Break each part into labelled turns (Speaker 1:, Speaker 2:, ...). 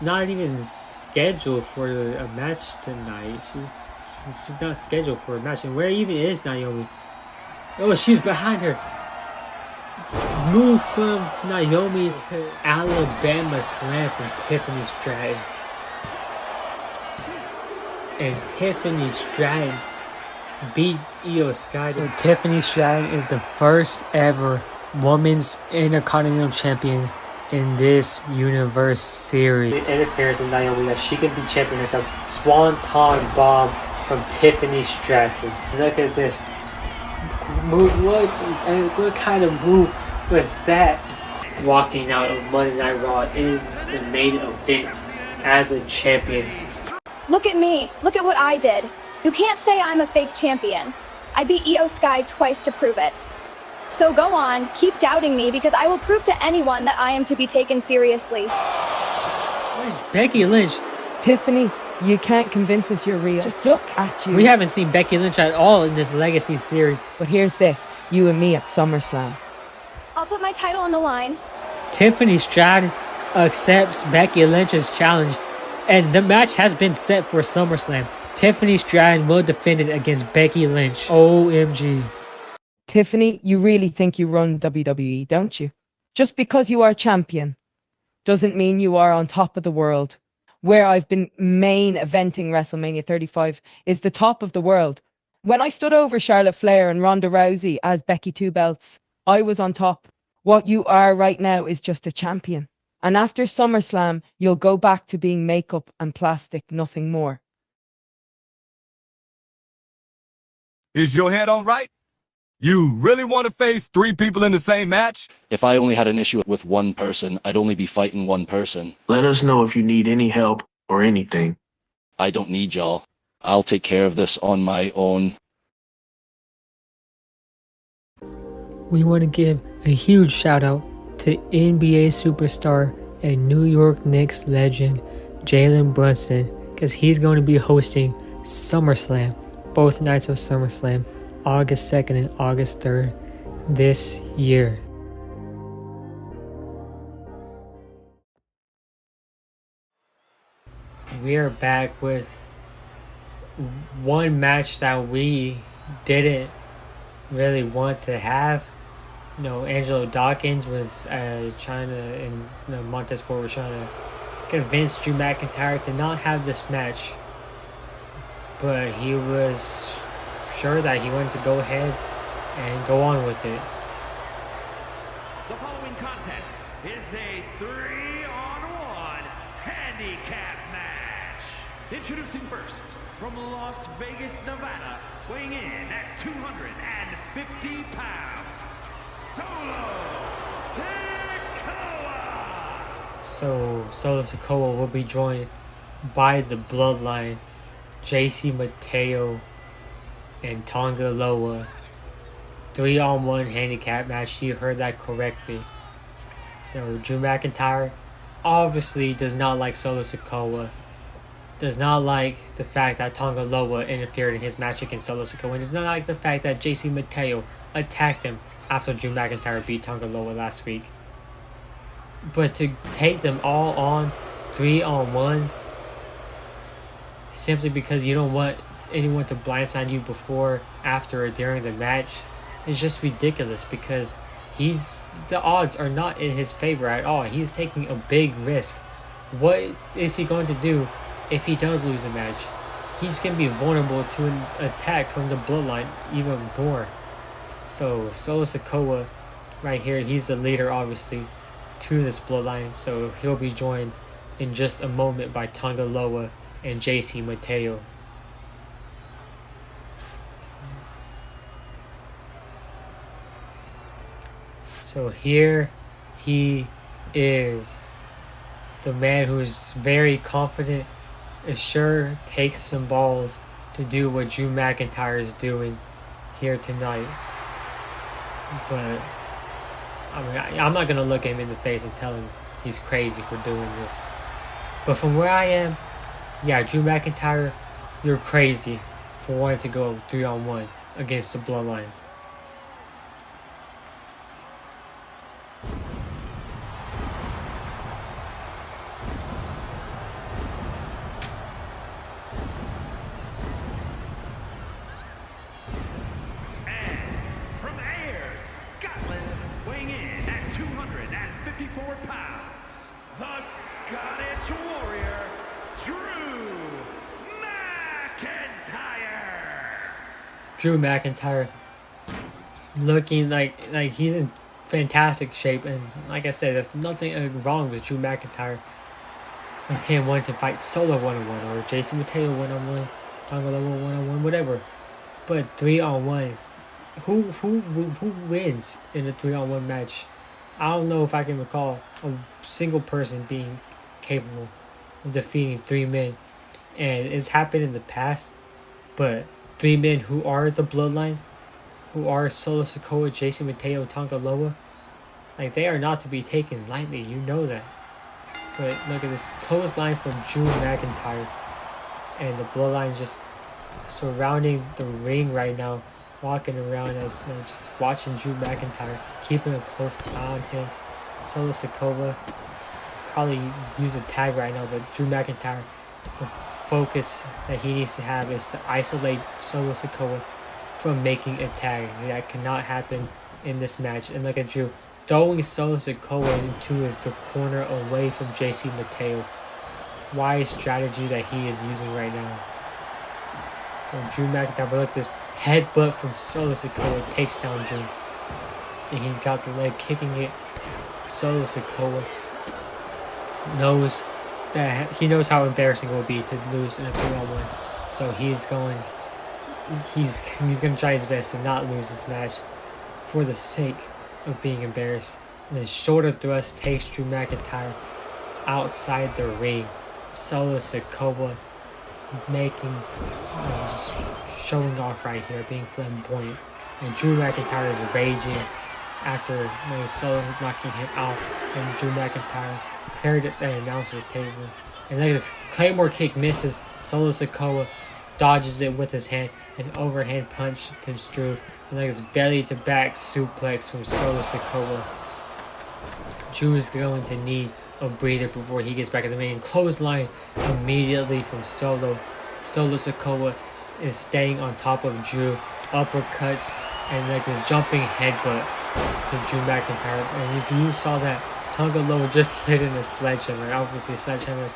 Speaker 1: not even scheduled for a match tonight. She's not scheduled for a match. And where even is Naomi? Oh, she's behind her. Move from Naomi to Alabama Slam from Tiffany Stratton. And Tiffany Stratton beats Io Sky. So Tiffany Stratton is the first ever women's Intercontinental Champion in this Universe Series. It interferes in Naomi that she can be champion herself. Swanton Bomb from Tiffany Stratton. Look at this move. What kind of move was that? Walking out of Monday Night Raw in the main event as a champion.
Speaker 2: Look at me. Look at what I did. You can't say I'm a fake champion. I beat Io Sky twice to prove it. So go on, keep doubting me, because I will prove to anyone that I am to be taken seriously.
Speaker 1: Becky Lynch.
Speaker 3: Tiffany, you can't convince us you're real. Just look at you.
Speaker 1: We haven't seen Becky Lynch at all in this Legacy series.
Speaker 3: But here's this, you and me at SummerSlam.
Speaker 2: I'll put my title on the line.
Speaker 1: Tiffany Stratton accepts Becky Lynch's challenge, and the match has been set for SummerSlam. Tiffany Stratton will defend it against Becky Lynch. OMG.
Speaker 3: Tiffany, you really think you run WWE, don't you? Just because you are champion doesn't mean you are on top of the world. Where I've been main eventing WrestleMania 35 is the top of the world. When I stood over Charlotte Flair and Ronda Rousey as Becky Two Belts, I was on top. What you are right now is just a champion. And after SummerSlam, you'll go back to being makeup and plastic, nothing more.
Speaker 4: Is your head on right? You really want to face 3 people in the same match?
Speaker 5: If I only had an issue with one person, I'd only be fighting one person.
Speaker 6: Let us know if you need any help or anything.
Speaker 5: I don't need y'all. I'll take care of this on my own.
Speaker 1: We want to give a huge shout out to NBA superstar and New York Knicks legend Jalen Brunson, because he's going to be hosting SummerSlam, both nights of SummerSlam, August 2nd and August 3rd this year. We are back with one match that we didn't really want to have. You know, Angelo Dawkins was trying to, and Montez Ford was trying to convince Drew McIntyre to not have this match. But he was sure that he wanted to go ahead and go on with it.
Speaker 7: The following contest is a 3-on-1 handicap match. Introducing first, from Las Vegas, Nevada, weighing in at 250 pounds, Solo Sikoa. Solo Sikoa will be joined by the Bloodline, JC Mateo and Tonga Loa. 3-on-1 handicap match. You heard that correctly. So Drew McIntyre obviously does not like Solo Sikoa. Does not like the fact that Tonga Loa interfered in his match against Solo Sikoa. And does not like the fact that JC Mateo attacked him after Drew McIntyre beat Tonga Loa last week. But to take them all on 3-on-1 simply because you don't want anyone to blindside you before, after, or during the match is just ridiculous, because the odds are not in his favor at all. He's taking a big risk. What is he going to do if he does lose a match? He's going to be vulnerable to an attack from the Bloodline even more. So Solo Sikoa right here, he's the leader obviously to this Bloodline, so he'll be joined in just a moment by Tonga Loa and JC Mateo. So here he is, the man who's very confident, is sure takes some balls to do what Drew McIntyre is doing here tonight. But I mean, I'm not gonna look him in the face and tell him he's crazy for doing this. But from where I am, yeah, Drew McIntyre, you're crazy for wanting to go 3-on-1 against the Bloodline. Drew McIntyre looking like he's in fantastic shape, and like I said, there's nothing wrong with Drew McIntyre with him wanting to fight solo 1-on-1 or JC Mateo 1-on-1, Tonga Loa 1-on-1, whatever. But 3-on-1, who wins in a 3-on-1 match? I don't know if I can recall a single person being capable of defeating 3 men, and it's happened in the past. But 3 men who are the Bloodline, who are Solo Sikoa, Jason Mateo, Tonga Loa, like, they are not to be taken lightly. You know that. But look at this clothesline from Drew McIntyre, and the Bloodline just surrounding the ring right now, walking around as just watching Drew McIntyre, keeping a close eye on him. Solo Sikoa probably use a tag right now, but Drew McIntyre, the focus that he needs to have is to isolate Solo Sikoa from making a tag. That cannot happen in this match. And look at Drew throwing Solo Sikoa into the corner away from JC Mateo. Wise strategy that he is using right now. So Drew McIntyre, but look at this headbutt from Solo Sikoa, takes down Drew. And he's got the leg kicking it. Solo Sikoa knows that he knows how embarrassing it will be to lose in a 3-on-1. So he's going to try his best to not lose this match for the sake of being embarrassed. And then shoulder thrust takes Drew McIntyre outside the ring. Solo Sikoa making, just showing off right here, being flamboyant. And Drew McIntyre is raging after Solo knocking him out. And Drew McIntyre cleared at the announcer's table. And look at this Claymore kick misses. Solo Sikoa dodges it with his hand. An overhand punch to Drew. And look at this belly to back suplex from Solo Sikoa. Drew is going to need a breather before he gets back in the ring. Clothesline immediately from Solo. Solo Sikoa is staying on top of Drew. Uppercuts and like this jumping headbutt to Drew McIntyre. And if you saw that, Tonga Loa just slid in a sledgehammer. Obviously, sledgehammers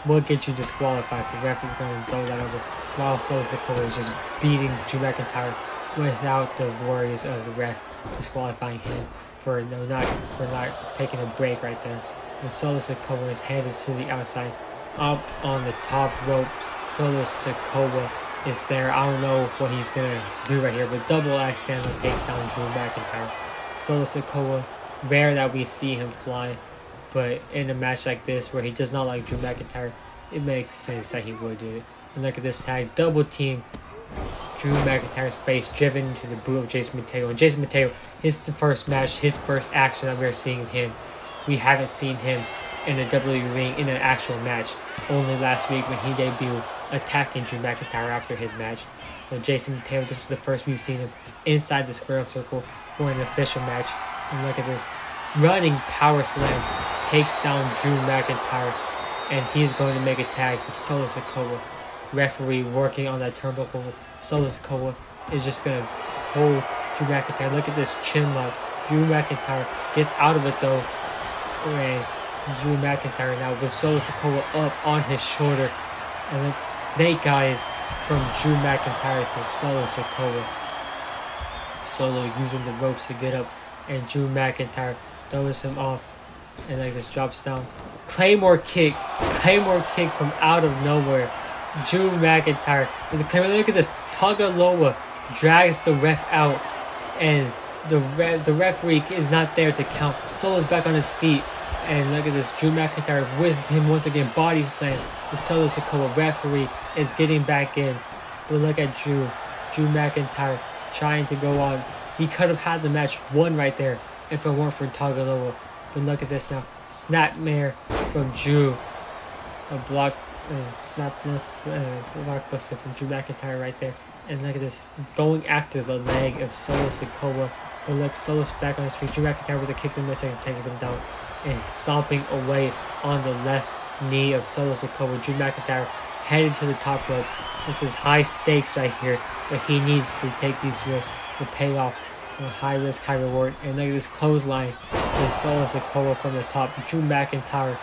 Speaker 7: will get you disqualified, so the ref is going to throw that over. While Solo Sikoa is just beating Drew McIntyre without the worries of the ref disqualifying him for not taking a break right there. And Solo Sikoa is headed to the outside, up on the top rope. Solo Sikoa is there. I don't know what he's gonna do right here, but double axe handle takes down Drew McIntyre. Solo Sikoa, rare that we see him fly, but in a match like this where he does not like Drew McIntyre, it makes sense that he would do it. And look at this tag, double team. Drew McIntyre's face driven into the boot of Jason Mateo. And Jason Mateo, this is the first match, his first action that we're seeing him. We haven't seen him in a WWE ring in an actual match. Only last week when he debuted attacking Drew McIntyre after his match. So Jason Mateo, this is the first we've seen him inside the square circle for an official match. And look at this running power slam takes down Drew McIntyre, and he's going to make a tag to Solo Sikoa. Referee working on that turnbuckle. Solo Sikoa is just going to hold Drew McIntyre. Look at this chin lock. Drew McIntyre gets out of it though. And Drew McIntyre now with Solo Sikoa up on his shoulder. And then snake eyes from Drew McIntyre to Solo Sikoa. Solo using the ropes to get up, and Drew McIntyre throws him off. And like this drops down. Claymore kick from out of nowhere. Drew McIntyre with the Claymore. Look at this. Tonga Loa drags the ref out, and the referee is not there to count. Solo's back on his feet, and look at this. Drew McIntyre with him once again. Body slam. The Solo Sikoa referee is getting back in, but look at Drew McIntyre trying to go on. He could have had the match won right there if it weren't for Tonga Loa. But look at this now. Snapmare from Drew. A blockbuster from Drew McIntyre right there. And look at this. Going after the leg of Solo Sikoa. But look, Solo's back on his feet. Drew McIntyre with a kick in the second takes him down. And stomping away on the left knee of Solo Sikoa. Drew McIntyre headed to the top rope. This is high stakes right here, but he needs to take these risks to pay off. High risk, high reward. And look at this clothesline to Solo Sikoa from the top. Drew McIntyre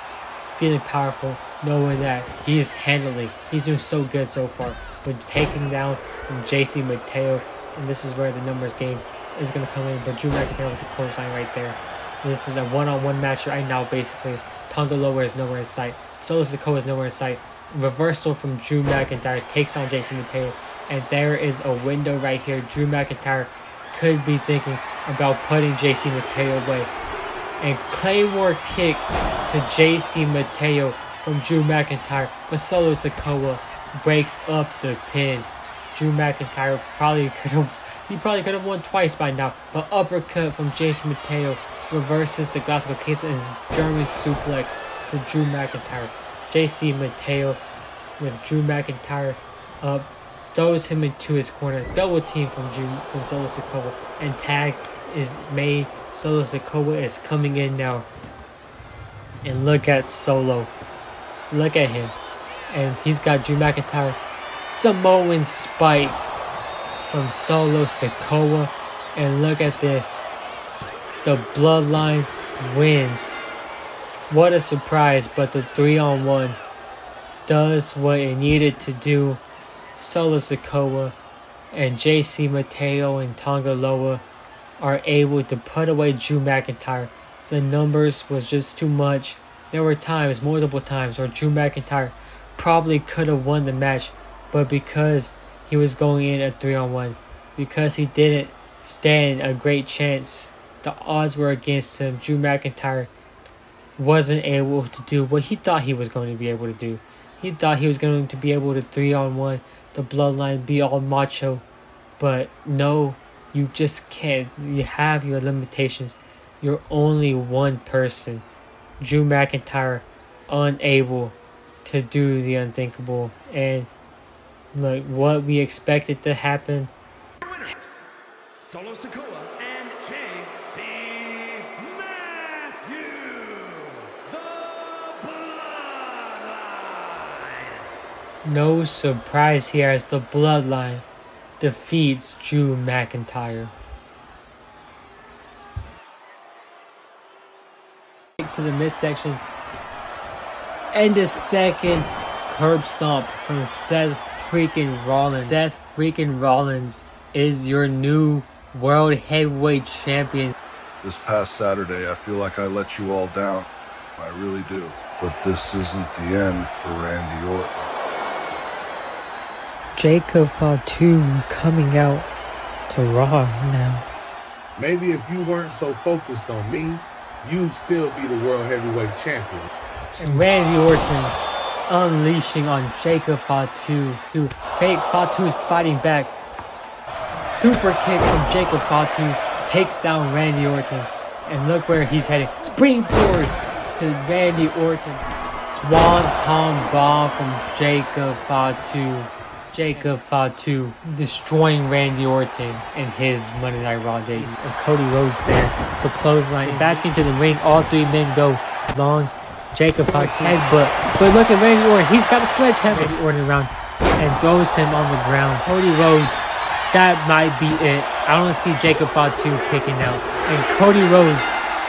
Speaker 7: feeling powerful, knowing that he's doing so good so far. But taking down from JC Mateo And this is where the numbers game is going to come in. But Drew McIntyre with the clothesline right there. This is a one-on-one match right now, basically. Tonga Loa is nowhere in sight. Solo Sikoa is nowhere in sight. Reversal from Drew McIntyre takes on Jason Mateo. And there is a window right here. Drew McIntyre could be thinking about putting JC Mateo away. And Claymore kick to JC Mateo from Drew McIntyre. But Solo Sikoa breaks up the pin. Drew McIntyre probably could have won twice by now. But uppercut from Jason Mateo reverses the Glasgow kiss and his German suplex to Drew McIntyre. JC Mateo with Drew McIntyre up, throws him into his corner. Double team from Solo Sikoa, and tag is made. Solo Sikoa is coming in now. And look at Solo. Look at him. And he's got Drew McIntyre. Samoan spike from Solo Sikoa. And look at this. The Bloodline wins. What a surprise, but the 3-on-1 does what it needed to do. Solo Sikoa and JC Mateo and Tonga Loa are able to put away Drew McIntyre. The numbers was just too much. There were times, multiple times, where Drew McIntyre probably could have won the match, but because he was going in a 3-on-1, because he didn't stand a great chance, the odds were against him. Drew McIntyre wasn't able to do what he thought he was going to be able to do. He thought he was going to be able to 3-on-1 the Bloodline, be all macho, but no, you just can't. You have your limitations. You're only one person. Drew McIntyre unable to do the unthinkable, and look what we expected to happen.
Speaker 8: Winners, Solo Sikoa and JC Matthew, the Bloodline.
Speaker 7: No surprise here as the Bloodline defeats Drew McIntyre. To the midsection. And the second curb stomp from Seth freaking Rollins. Seth freaking Rollins is your new World Heavyweight Champion.
Speaker 9: This past Saturday, I feel like I let you all down. I really do. But this isn't the end for Randy Orton.
Speaker 1: Jacob Fatu coming out to Raw now.
Speaker 10: Maybe if you weren't so focused on me, you'd still be the World Heavyweight Champion.
Speaker 7: And Randy Orton unleashing on Jacob Fatu. Fake Fatu's fighting back. Super kick from Jacob Fatu takes down Randy Orton. And look where he's heading. Springboard to Randy Orton. Swanton bomb from Jacob Fatu. Jacob Fatu destroying Randy Orton in his Monday Night Raw days. And Cody Rhodes there. The clothesline. Back into the ring. All three men go long. Jacob Fatu headbutt. But look at Randy Orton. He's got a sledgehammer. Randy Orton around and throws him on the ground. Cody Rhodes. That might be it. I don't see Jacob Fatu kicking out. And Cody Rhodes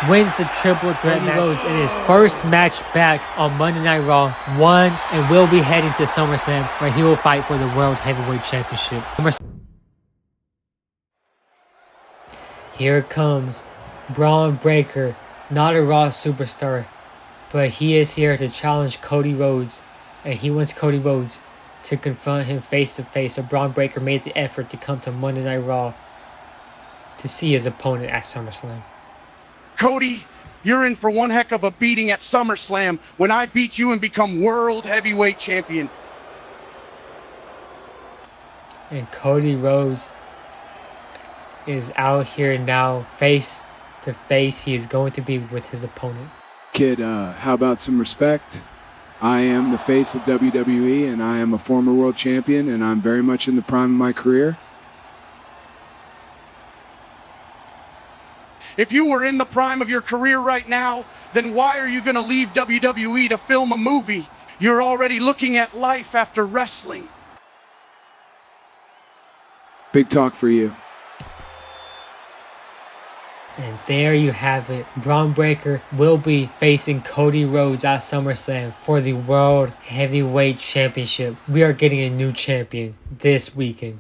Speaker 7: wins the triple threat match. Rhodes in his first match back on Monday Night Raw won and will be heading to SummerSlam where he will fight for the World Heavyweight Championship. Here comes Bron Breaker, not a Raw superstar, but he is here to challenge Cody Rhodes, and he wants Cody Rhodes to confront him face to face. So Bron Breaker made the effort to come to Monday Night Raw to see his opponent at SummerSlam.
Speaker 11: Cody, you're in for one heck of a beating at SummerSlam when I beat you and become World Heavyweight Champion.
Speaker 7: And Cody Rhodes is out here now, face to face. He is going to be with his opponent.
Speaker 12: Kid, how about some respect? I am the face of WWE, and I am a former world champion, and I'm very much in the prime of my career.
Speaker 11: If you were in the prime of your career right now, then why are you going to leave WWE to film a movie? You're already looking at life after wrestling.
Speaker 12: Big talk for you.
Speaker 7: And there you have it. Bron Breakker will be facing Cody Rhodes at SummerSlam for the World Heavyweight Championship. We are getting a new champion this weekend.